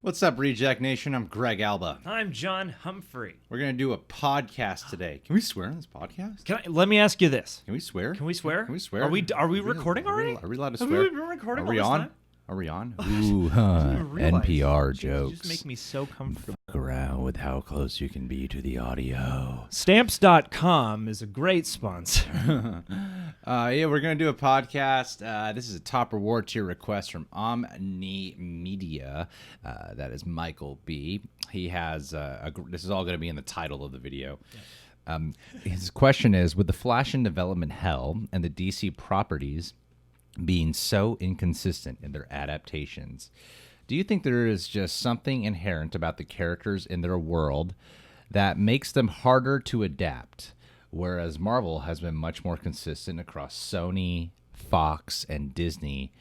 What's up, Reject Nation? I'm Greg Alba. I'm John Humphrey. We're going to do a podcast today. Can we swear on this podcast? Let me ask you this. Can we swear? Can we swear? Can we swear? Are we recording already? Are we allowed to Have swear? we been recording Are we all on? this time? Are we on? Ooh, NPR You jokes. just make me so comfortable. Fuck around with how close you can be to the audio. Stamps.com is a great sponsor. We're going to do a podcast. This is a top reward tier request from Omni Media. That is Michael B. He has, this is all going to be in the title of the video. Yeah. His question is, with the Flash in development hell and the DC properties being so inconsistent in their adaptations, do you think there is just something inherent about the characters in their world that makes them harder to adapt, whereas Marvel has been much more consistent across Sony, Fox, and Disney,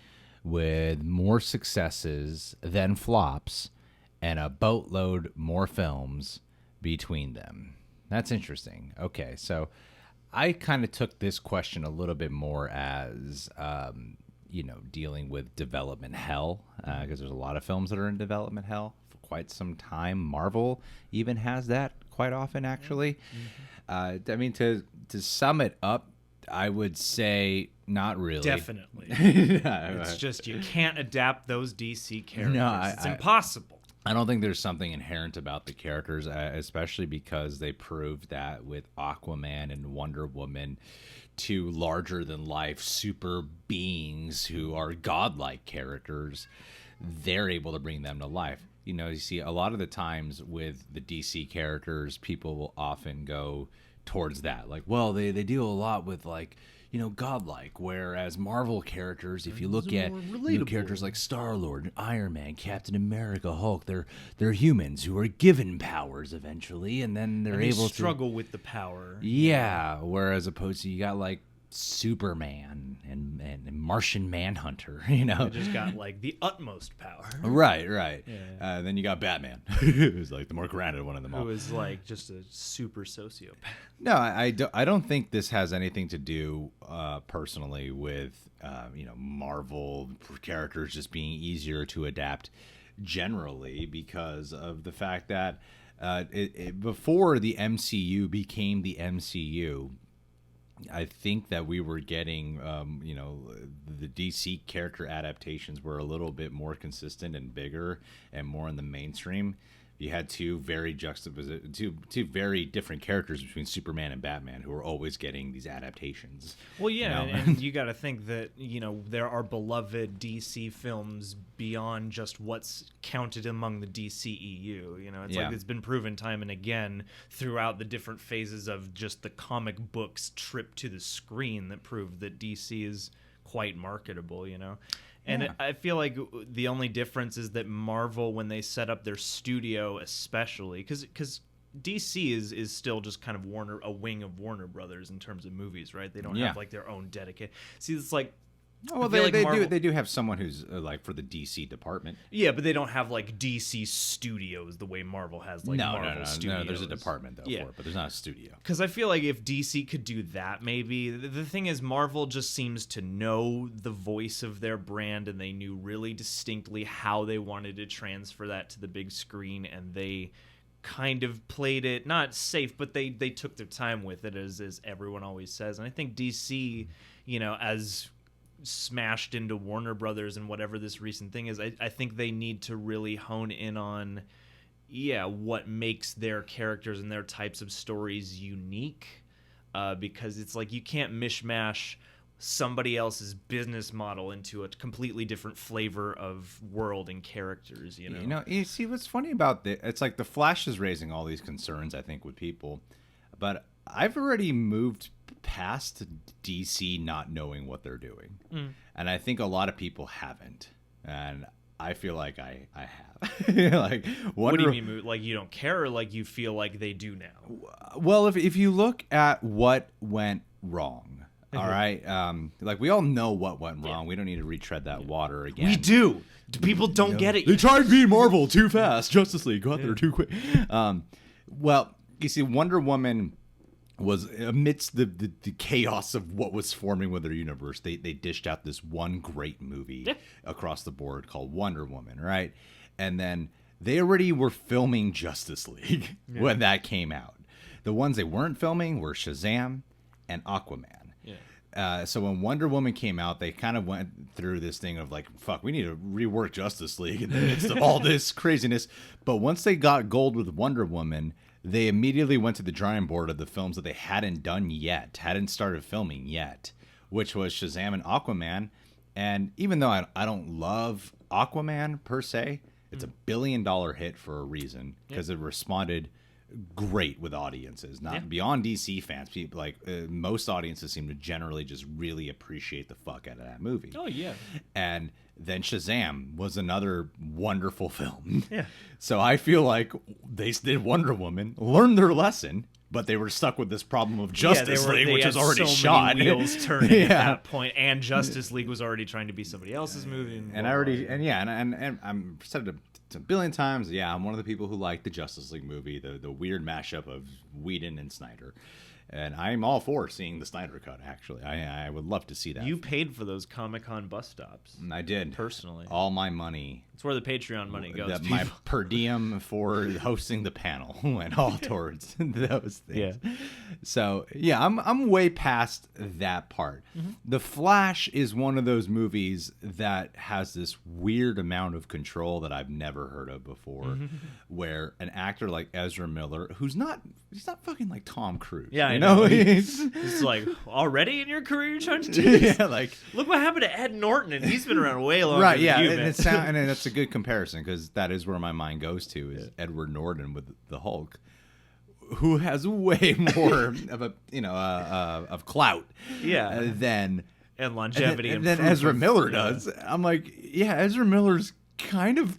with more successes than flops and a boatload more films between them? That's interesting. Okay, so I kind of took this question a little bit more as, dealing with development hell, because there's a lot of films that are in development hell for quite some time. Marvel even has that quite often, actually. To sum it up, I would say not really. Definitely. It's just you can't adapt those DC characters. No, it's impossible. I don't think there's something inherent about the characters, especially because they proved that with Aquaman and Wonder Woman, two larger-than-life super beings who are godlike characters, they're able to bring them to life. You see, a lot of the times with the DC characters, people will often go towards that. Like, well, they deal a lot with, godlike, whereas Marvel characters, if you look at characters like Star-Lord, Iron Man, Captain America, Hulk, they're humans who are given powers eventually, and then they're able to struggle with the power. Yeah, whereas opposed to you got like Superman and Martian Manhunter, They just got the utmost power. Right. Yeah. Then you got Batman, who's like the more grounded one of them all. Who is just a super sociopath. No, I don't think this has anything to do personally with Marvel characters just being easier to adapt generally, because of the fact that before the MCU became the MCU, I think that we were getting, the DC character adaptations were a little bit more consistent and bigger and more in the mainstream. You had two very different characters between Superman and Batman who were always getting these adaptations. Well, yeah, and you got to think that, there are beloved DC films beyond just what's counted among the DCEU. It's been proven time and again throughout the different phases of just the comic books trip to the screen that prove that DC is quite marketable, And Yeah. I feel like the only difference is that Marvel, when they set up their studio, especially because DC is still just kind of a wing of Warner Brothers in terms of movies, right? They don't have their own dedicated. See, it's like. Well, they do have someone who's for the DC department. Yeah, but they don't have DC Studios the way Marvel has Marvel Studios. No, there's a department for it, but there's not a studio. Because I feel like if DC could do that, maybe the thing is Marvel just seems to know the voice of their brand, and they knew really distinctly how they wanted to transfer that to the big screen, and they kind of played it not safe, but they took their time with it, as everyone always says. And I think DC, as smashed into Warner Brothers and whatever this recent thing is, I think they need to really hone in on what makes their characters and their types of stories unique, because it's you can't mishmash somebody else's business model into a completely different flavor of world and characters. You see what's funny about this, it's the Flash is raising all these concerns, I think, with people, but I've already moved past DC not knowing what they're doing. And I think a lot of people haven't, and I feel like I have. What do you mean? You don't care, or you feel like they do now? Well, if you look at what went wrong, all right, we all know what went wrong. We don't need to retread that water again. We do. People don't get it. They tried to be Marvel too fast. Justice League got there too quick. Well, you see, Wonder Woman was amidst the chaos of what was forming with their universe. They dished out this one great movie across the board called Wonder Woman, right? And then they already were filming Justice League when that came out. The ones they weren't filming were Shazam and Aquaman. So when Wonder Woman came out, they kind of went through this thing of like, fuck, we need to rework Justice League in the midst of all this craziness. But once they got gold with Wonder Woman, they immediately went to the drawing board of the films that they hadn't done yet, hadn't started filming yet, which was Shazam and Aquaman. And even though I don't love Aquaman per se, it's a $1 billion hit for a reason, because it responded great with audiences, not beyond DC fans. People like most audiences seem to generally just really appreciate the fuck out of that movie. Oh yeah. And then Shazam was another wonderful film. Yeah. So I feel like they did Wonder Woman, learned their lesson, but they were stuck with this problem of Justice League, which was already shot. Many wheels turning at that point, and Justice League was already trying to be somebody else's movie. And I'm said it a billion times. Yeah, I'm one of the people who like the Justice League movie, the weird mashup of Whedon and Snyder. And I'm all for seeing the Snyder Cut, actually. I would love to see that. You paid for those Comic-Con bus stops. I did. Personally. All my money. It's where the Patreon money goes. My per diem for hosting the panel went all towards those things. Yeah. So, yeah, I'm way past that part. Mm-hmm. The Flash is one of those movies that has this weird amount of control that I've never heard of before, where an actor like Ezra Miller, he's not fucking like Tom Cruise. Yeah, you know? It's like, already in your career you're trying to do this? Yeah, like, look what happened to Ed Norton, and he's been around way longer right, than you, man. And that's a good comparison, because that is where my mind goes to, is Edward Norton with the Hulk, who has way more of a of clout than and longevity than Ezra Miller does. I'm like, Ezra Miller's kind of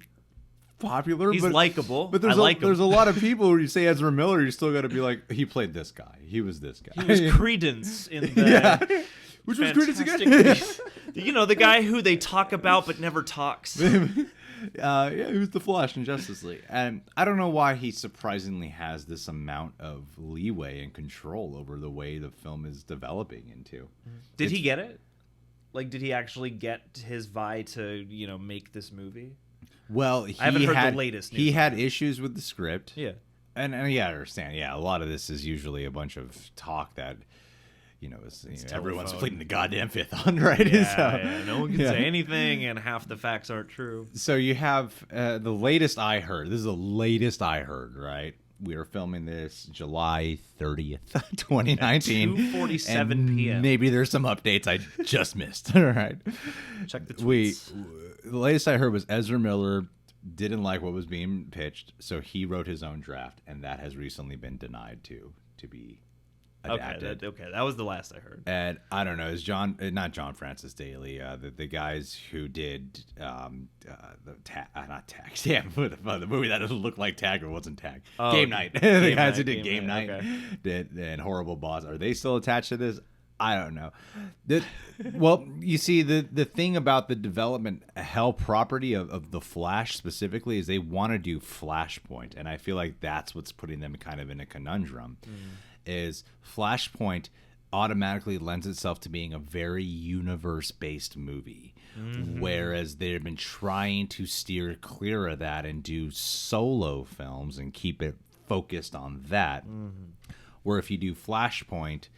popular. He's likable. But there's a lot of people who you say Ezra Miller, you still got to be like, he played this guy. He was this guy. He was Credence in the which was Credence again? You know, the guy who they talk about but never talks. He was the Flash in Justice League. And I don't know why he surprisingly has this amount of leeway and control over the way the film is developing into. Did he get it? Like, did he actually get his Vi to, make this movie? Well, I haven't heard the latest news. He had issues with the script. Yeah. And I understand. Yeah, a lot of this is usually a bunch of talk that, everyone's pleading the goddamn fifth on, right? Yeah, no one can say anything, and half the facts aren't true. So you have the latest I heard. This is the latest I heard, right? We are filming this July 30th, 2019. 2:47 p.m. Maybe there's some updates I just missed. All right. Check the tweets. The latest I heard was Ezra Miller didn't like what was being pitched, so he wrote his own draft, and that has recently been denied to be adapted. Okay, that was the last I heard. And I don't know, is not John Francis Daly, the guys who did not Tag, the movie that doesn't look like Tag or wasn't Tag, Game Night. The guys who did Game Night, and Horrible Boss, are they still attached to this? I don't know. Well, you see, the thing about the development hell property of the Flash specifically is they want to do Flashpoint, and I feel like that's what's putting them kind of in a conundrum. Is Flashpoint automatically lends itself to being a very universe-based movie, whereas they've been trying to steer clear of that and do solo films and keep it focused on that. Where if you do Flashpoint,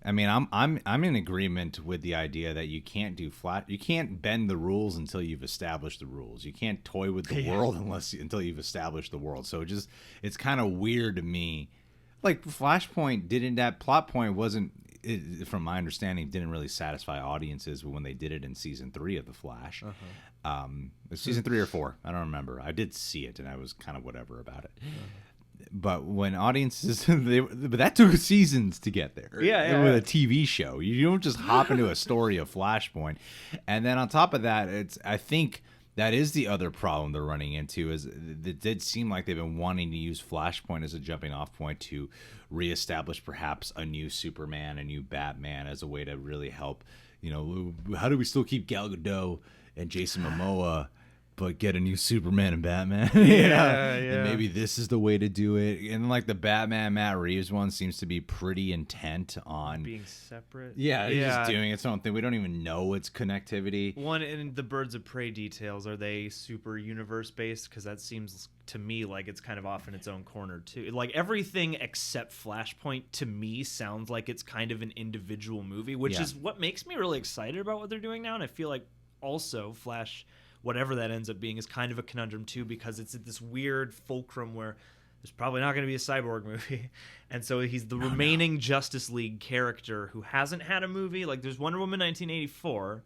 I mean, I'm in agreement with the idea that you can't do you can't bend the rules until you've established the rules. You can't toy with the world until you've established the world. So it's kind of weird to me. Like, Flashpoint that plot point wasn't, from my understanding, didn't really satisfy audiences when they did it in season 3 of The Flash. Season 3 or 4, I don't remember. I did see it, and I was kind of whatever about it. But when audiences, but that took seasons to get there. Yeah. With a TV show, you don't just hop into a story of Flashpoint. And then on top of that, I think that is the other problem they're running into, is it did seem like they've been wanting to use Flashpoint as a jumping off point to reestablish perhaps a new Superman, a new Batman, as a way to really help, how do we still keep Gal Gadot and Jason Momoa but get a new Superman and Batman. Yeah. And maybe this is the way to do it. And like the Batman Matt Reeves one seems to be pretty intent on being separate. Yeah, it's just doing its own thing. We don't even know its connectivity. One, in the Birds of Prey details, are they super universe based? Because that seems to me like it's kind of off in its own corner too. Like everything except Flashpoint to me sounds like it's kind of an individual movie, which is what makes me really excited about what they're doing now. And I feel like also Flash, whatever that ends up being, is kind of a conundrum too, because it's at this weird fulcrum where there's probably not going to be a Cyborg movie, and so he's the remaining Justice League character who hasn't had a movie. Like there's Wonder Woman 1984,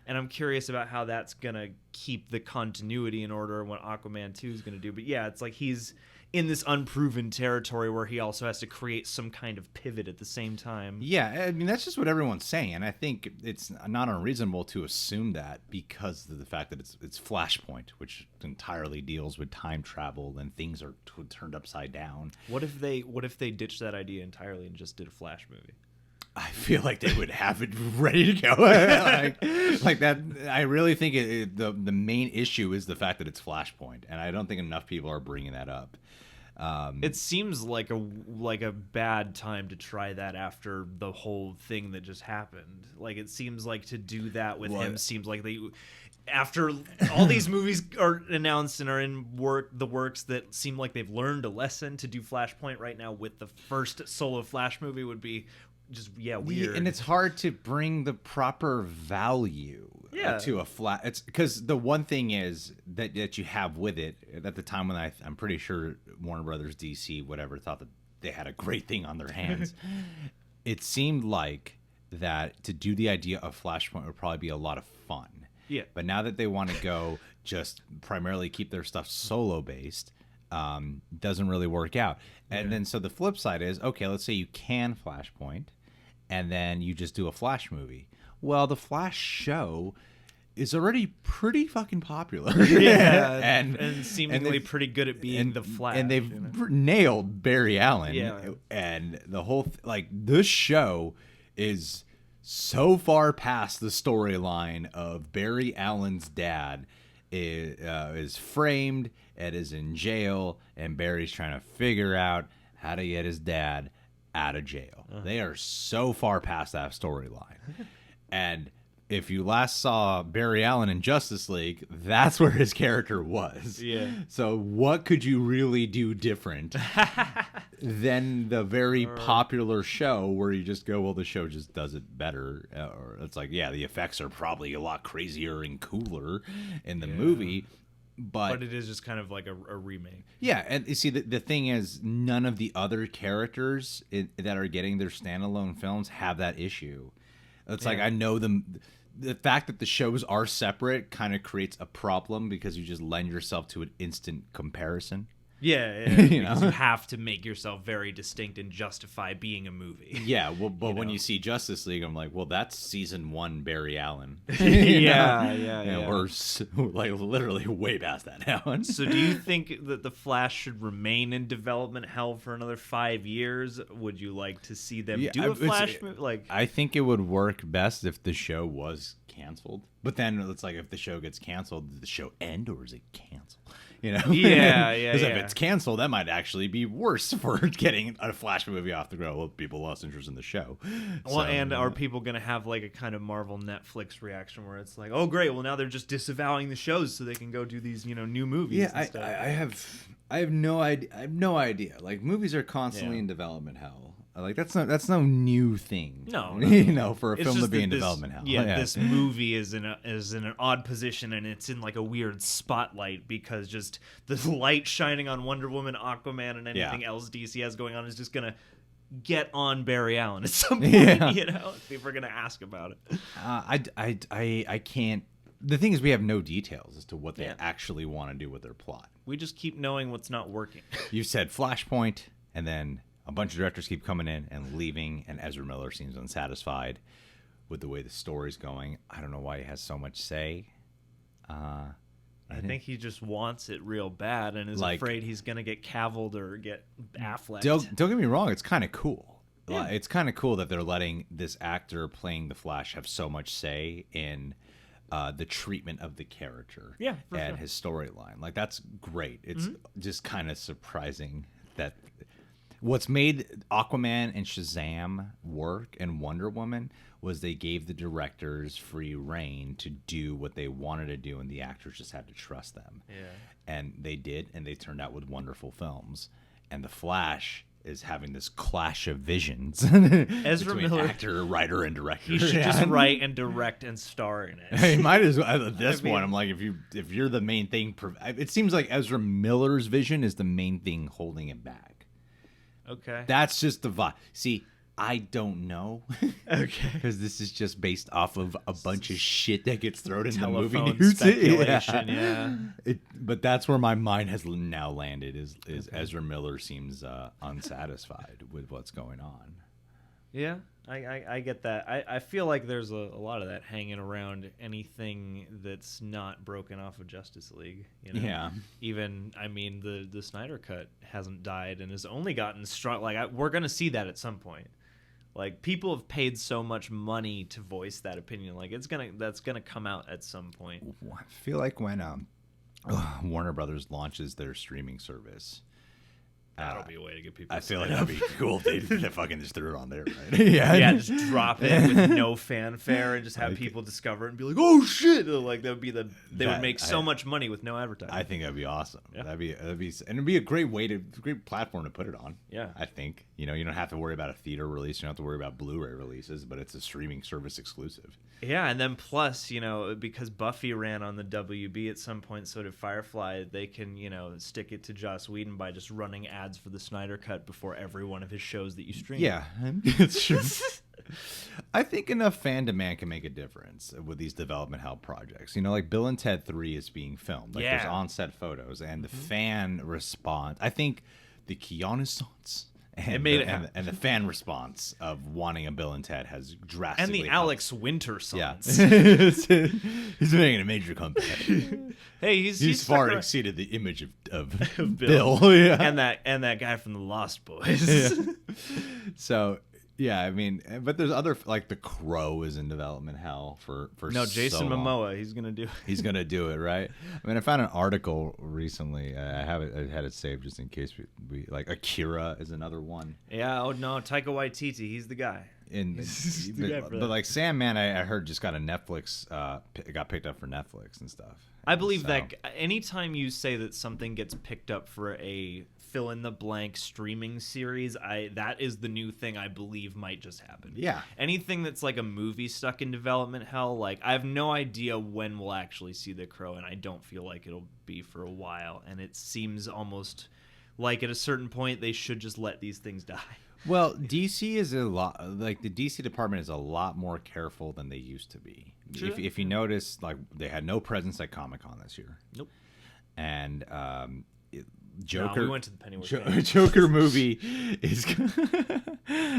and I'm curious about how that's going to keep the continuity in order and what Aquaman 2 is going to do. But yeah, it's like he's in this unproven territory where he also has to create some kind of pivot at the same time. Yeah, I mean, that's just what everyone's saying. And I think it's not unreasonable to assume that because of the fact that it's Flashpoint, which entirely deals with time travel and things are turned upside down. What if they ditched that idea entirely and just did a Flash movie? I feel like they would have it ready to go. like that. I really think the main issue is the fact that it's Flashpoint, and I don't think enough people are bringing that up. It seems like a bad time to try that after the whole thing that just happened. Like it seems like to do that with him seems like they, after all these movies are announced and are in the works that seem like they've learned a lesson, to do Flashpoint right now with the first solo Flash movie would be just weird. And it's hard to bring the proper value to a flat. It's because the one thing is that you have with it at the time when I'm pretty sure Warner Brothers, DC, whatever, thought that they had a great thing on their hands. It seemed like that to do the idea of Flashpoint would probably be a lot of fun. Yeah. But now that they want to go just primarily keep their stuff solo based, doesn't really work out. And then so the flip side is, okay, let's say you can Flashpoint, and then you just do a Flash movie. Well, the Flash show is already pretty fucking popular. Yeah, and seemingly pretty good at being the Flash. And they've nailed Barry Allen. Yeah. And the whole, this show is so far past the storyline of Barry Allen's dad is framed and is in jail, and Barry's trying to figure out how to get his dad out of jail. They are so far past that storyline. And if you last saw Barry Allen in Justice League, that's where his character was. Yeah. So what could you really do different than the very popular show where you just go, well, the show just does it better? Or it's like, yeah, the effects are probably a lot crazier and cooler in the movie. But it is just kind of like a remake. Yeah, and you see, the thing is, none of the other characters that are getting their standalone films have that issue. It's like, I know them. The fact that the shows are separate kind of creates a problem because you just lend yourself to an instant comparison. Yeah, You know? You have to make yourself very distinct and justify being a movie. Yeah, well, but when you see Justice League, I'm like, well, that's season 1 Barry Allen. Yeah. We're like literally way past that now. So do you think that the Flash should remain in development hell for another 5 years? Would you like to see them do a Flash movie? I think it would work best if the show was canceled. But then it's like, if the show gets canceled, did the show end or is it canceled? You know? Yeah. Because if it's canceled, that might actually be worse for getting a Flash movie off the ground. Well, people lost interest in the show. Well, and are people going to have like a kind of Marvel Netflix reaction where it's like, oh, great, well, now they're just disavowing the shows so they can go do these, new movies? Yeah, and stuff. I have no idea. I have no idea. Like, movies are constantly in development hell. Like, that's no new thing. No. For a film to be in development hell. Yeah, this movie is in an odd position, and it's in like a weird spotlight because just the light shining on Wonder Woman, Aquaman, and anything else DC has going on is just gonna get on Barry Allen at some point. If we're gonna ask about it. I can't. The thing is, we have no details as to what they actually want to do with their plot. We just keep knowing what's not working. You said Flashpoint, and then a bunch of directors keep coming in and leaving, and Ezra Miller seems unsatisfied with the way the story's going. I don't know why he has so much say. I think he just wants it real bad and is afraid he's going to get Cavilled or get Affleck. Don't get me wrong, it's kind of cool. Yeah. It's kind of cool that they're letting this actor playing the Flash have so much say in the treatment of the character for and sure. his storyline. Like, that's great. It's just kind of surprising that what's made Aquaman and Shazam work and Wonder Woman was they gave the directors free reign to do what they wanted to do, and the actors just had to trust them. Yeah. And they did, and they turned out with wonderful films. And The Flash is having this clash of visions. Ezra between Miller, actor, writer, and director. he should just write and direct and star in it. He might as well. At this point, I'm like, if you're the main thing, it seems like Ezra Miller's vision is the main thing holding it back. Okay. That's just the vibe. See, I don't know. Okay. Because this is just based off of a bunch of shit that gets thrown in the movie Telephone news. speculation, yeah. But that's where my mind has now landed. Is Ezra Miller seems unsatisfied with what's going on. Yeah, I get that. I feel like there's a lot of that hanging around anything that's not broken off of Justice League. You know? Yeah. Even, I mean, the Snyder Cut hasn't died and has only gotten strong. Like, we're going to see that at some point. Like, people have paid so much money to voice that opinion. Like, that's gonna come out at some point. I feel like when Warner Brothers launches their streaming service, That'll be a way to get people. I feel like signed that'd up. be cool if they fucking just threw it on there, right? Yeah, just drop it with no fanfare and just have people discover it and be like, "Oh shit!" Like they would make so much money with no advertising. I think that'd be awesome. Yeah. And it'd be a great great platform to put it on. Yeah. I think you don't have to worry about a theater release. You don't have to worry about Blu-ray releases, but it's a streaming service exclusive. Yeah, and then plus, because Buffy ran on the WB at some point, so did Firefly, they can, stick it to Joss Whedon by just running ads for the Snyder Cut before every one of his shows that you stream. Yeah, it's true. I think enough fan demand can make a difference with these development hell projects. Like Bill and Ted 3 is being filmed. Like there's on-set photos, and the fan response. I think the Keanu-sons and the fan response of wanting a Bill and Ted has drastically And the helped. Alex Winter songs. Yeah. He's making a major comeback. Hey, he's stuck far around. exceeded the image of Bill. Bill. Yeah. And that guy from the Lost Boys. Yeah. So yeah, I mean, but there's other, like The Crow is in development hell for No, Jason so long. Momoa, he's gonna do it. He's gonna do it, right? I mean, I found an article recently. I had it saved just in case we like Akira is another one. Yeah. Oh no, Taika Waititi, he's the guy. But like Sandman, I heard just got a Netflix, got picked up for Netflix and stuff. I believe So- that anytime you say that something gets picked up for a fill-in-the-blank streaming series, that is the new thing I believe might just happen. Yeah. Anything that's like a movie stuck in development hell, like I have no idea when we'll actually see The Crow, and I don't feel like it'll be for a while. And it seems almost like at a certain point they should just let these things die. Well, DC is a lot, like the DC department is a lot more careful than they used to be. True. If you notice, like they had no presence at Comic-Con this year. Nope. And Joker. No, we went to the Pennyworth. Joker movie is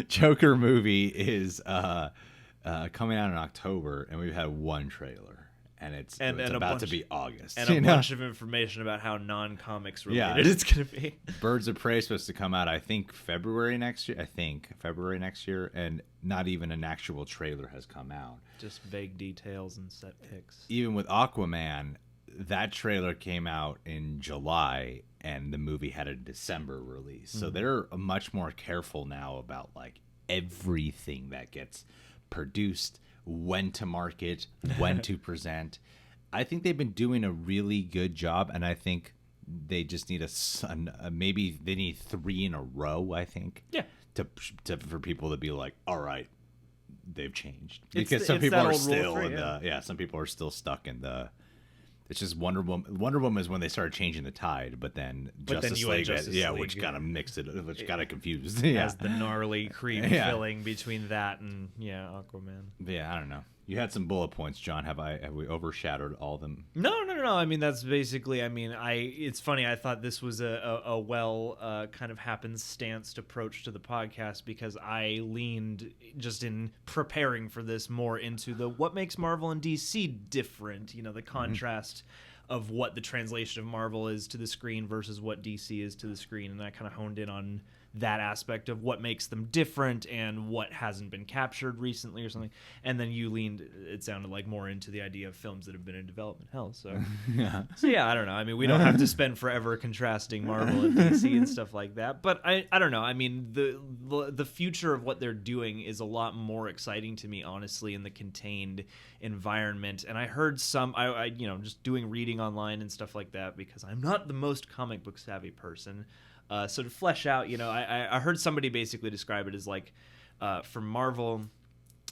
Joker movie is coming out in October, and we've had one trailer, and it's about to be August, and a bunch of information about how non-comics related Yeah. it's gonna be. Birds of Prey is supposed to come out, I think February next year, and not even an actual trailer has come out. Just vague details and set pics. Even with Aquaman, that trailer came out in July, and the movie had a December release. So they're much more careful now about like everything that gets produced, when to market, when to present. I think they've been doing a really good job, and I think they just need maybe they need 3 in a row. I think. Yeah. For people to be like, all right, they've changed, It's because some it's people that are old rule still of in three, some people are still stuck in the. It's just Wonder Woman. Wonder Woman is when they started changing the tide, but then Justice you had League, Justice League, which kind of mixed it, which got it confused. Has the gnarly cream Yeah. filling between that and Aquaman. Yeah, I don't know. You had some bullet points, John. Have we overshadowed all of them? No. I mean, that's basically. I mean, it's funny. I thought this was a well kind of happenstanced approach to the podcast, because I leaned just in preparing for this more into what makes Marvel and DC different. The contrast of what the translation of Marvel is to the screen versus what DC is to the screen, and I kind of honed in on that aspect of what makes them different and what hasn't been captured recently or something. And then you leaned, it sounded like, more into the idea of films that have been in development hell. So yeah, I don't know. I mean, we don't have to spend forever contrasting Marvel and DC and stuff like that. But I don't know. I mean, the future of what they're doing is a lot more exciting to me, honestly, in the contained environment. And I heard I just doing reading online and stuff like that, because I'm not the most comic book savvy person. So to flesh out, I heard somebody basically describe it as like, for Marvel,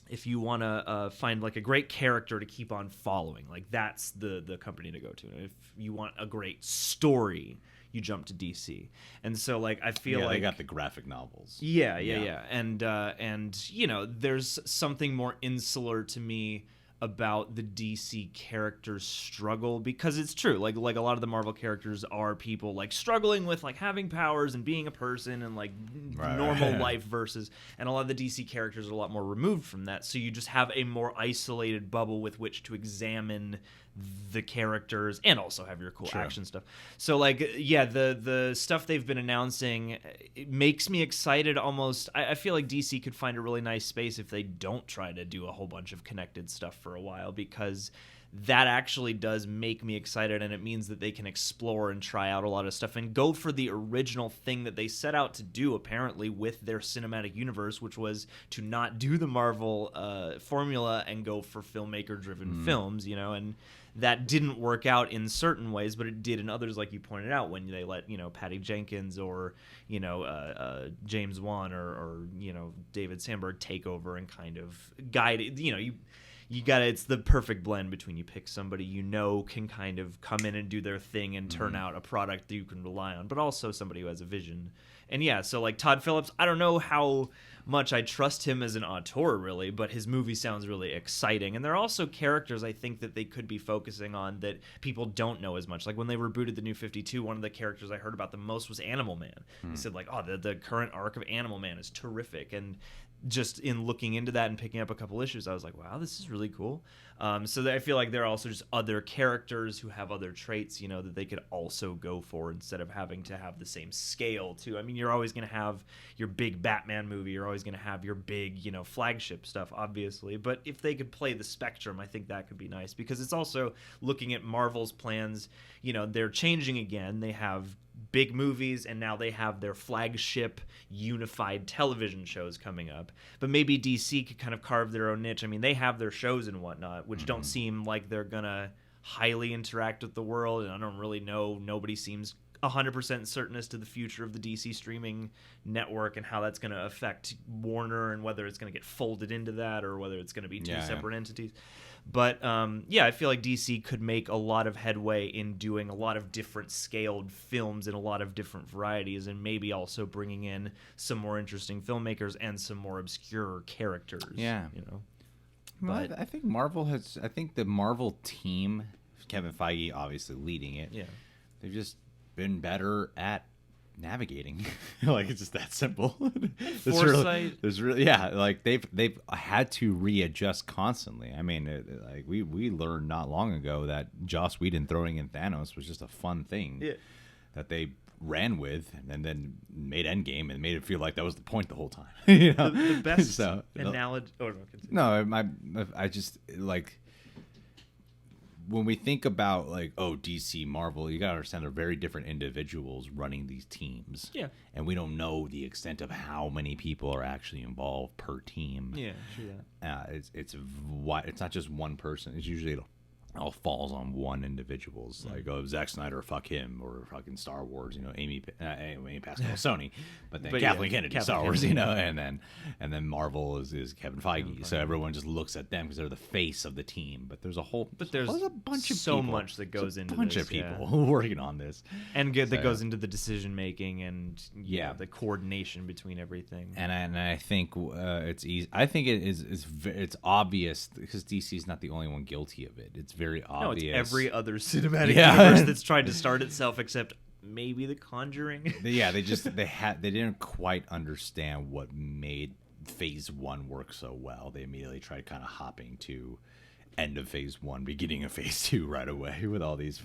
if you want to find like a great character to keep on following, like that's the company to go to. If you want a great story, you jump to DC. And so like I feel like they got the graphic novels. Yeah. And there's something more insular to me about the DC characters' struggle, because it's true, like a lot of the Marvel characters are people like struggling with like having powers and being a person and like normal life versus, and a lot of the DC characters are a lot more removed from that, so you just have a more isolated bubble with which to examine the characters and also have your cool action stuff. So like, yeah, the stuff they've been announcing, it makes me excited almost. I feel like DC could find a really nice space if they don't try to do a whole bunch of connected stuff for a while, because that actually does make me excited, and it means that they can explore and try out a lot of stuff and go for the original thing that they set out to do, apparently, with their cinematic universe, which was to not do the Marvel formula and go for filmmaker-driven films, and that didn't work out in certain ways, but it did in others, like you pointed out, when they let Patty Jenkins or James Wan or David Sandberg take over and kind of guide it. You got it's the perfect blend between you pick somebody can kind of come in and do their thing and turn out a product that you can rely on, but also somebody who has a vision. And yeah, so like Todd Phillips, I don't know how much I trust him as an auteur really, but his movie sounds really exciting. And there are also characters I think that they could be focusing on that people don't know as much. Like when they rebooted the New 52, one of the characters I heard about the most was Animal Man. He said like, oh, the current arc of Animal Man is terrific. And just in looking into that and picking up a couple issues, I was like, wow, this is really cool. So I feel like there are also just other characters who have other traits, that they could also go for instead of having to have the same scale too. I mean, you're always going to have your big Batman movie. You're always going to have your big, flagship stuff, obviously. But if they could play the spectrum, I think that could be nice, because it's also looking at Marvel's plans. They're changing again. They have big movies, and now they have their flagship unified television shows coming up. But maybe DC could kind of carve their own niche. I mean, they have their shows and whatnot, which don't seem like they're gonna highly interact with the world, and I don't really know. Nobody seems 100% certain as to the future of the DC streaming network and how that's going to affect Warner, and whether it's going to get folded into that or whether it's going to be two separate entities. But I feel like DC could make a lot of headway in doing a lot of different scaled films in a lot of different varieties, and maybe also bringing in some more interesting filmmakers and some more obscure characters. Yeah, But I think I think the Marvel team, Kevin Feige obviously leading it. Yeah, they've just been better at navigating. Like, it's just that simple. Foresight. Like they've had to readjust constantly. I mean, like we learned not long ago that Joss Whedon throwing in Thanos was just a fun thing that they ran with, and then made Endgame and made it feel like that was the point the whole time. The best analogy. I just like, when we think about like, DC, Marvel, you gotta understand they're very different individuals running these teams. Yeah. And we don't know the extent of how many people are actually involved per team. Yeah, sure. It's not just one person. It's usually it all falls on one individual's like, Zack Snyder, fuck him, or fucking Star Wars, Amy Pascal, Sony, but then Kathleen Kennedy, Star Wars, and then Marvel is Kevin Feige. So everyone just looks at them because they're the face of the team. But there's a bunch of so much that goes into a bunch of people working on this, and that goes into the decision making and the coordination between everything. And I think it's easy. I think it's obvious, because DC is not the only one guilty of it. It's very obvious. No, it's every other cinematic universe that's tried to start itself, except maybe The Conjuring. They didn't quite understand what made Phase 1 work so well. They immediately tried kind of hopping to end of phase 1, beginning of phase 2 right away with all these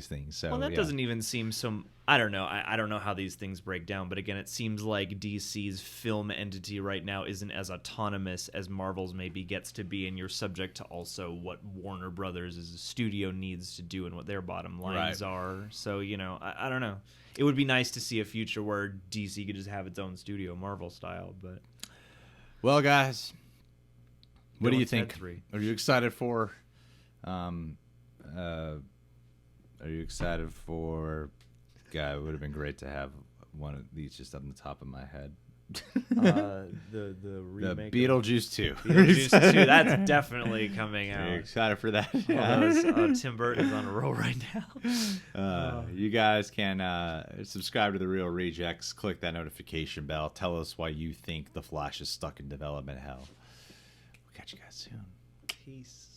things. So well, that doesn't even seem so. I don't know. I don't know how these things break down, but again, it seems like DC's film entity right now isn't as autonomous as Marvel's maybe gets to be, and you're subject to also what Warner Brothers as a studio needs to do and what their bottom lines are. So, you know, I don't know. It would be nice to see a future where DC could just have its own studio, Marvel style. But well, guys, what do you Ted think? 3. Are you excited for? Are you excited for? God, it would have been great to have one of these just on the top of my head. The remake, the Beetlejuice 2. Beetlejuice 2. That's definitely coming out. Are you excited for that? Tim Burton's on a roll right now. You guys can subscribe to The Real Rejects. Click that notification bell. Tell us why you think The Flash is stuck in development hell. We'll catch you guys soon. Peace.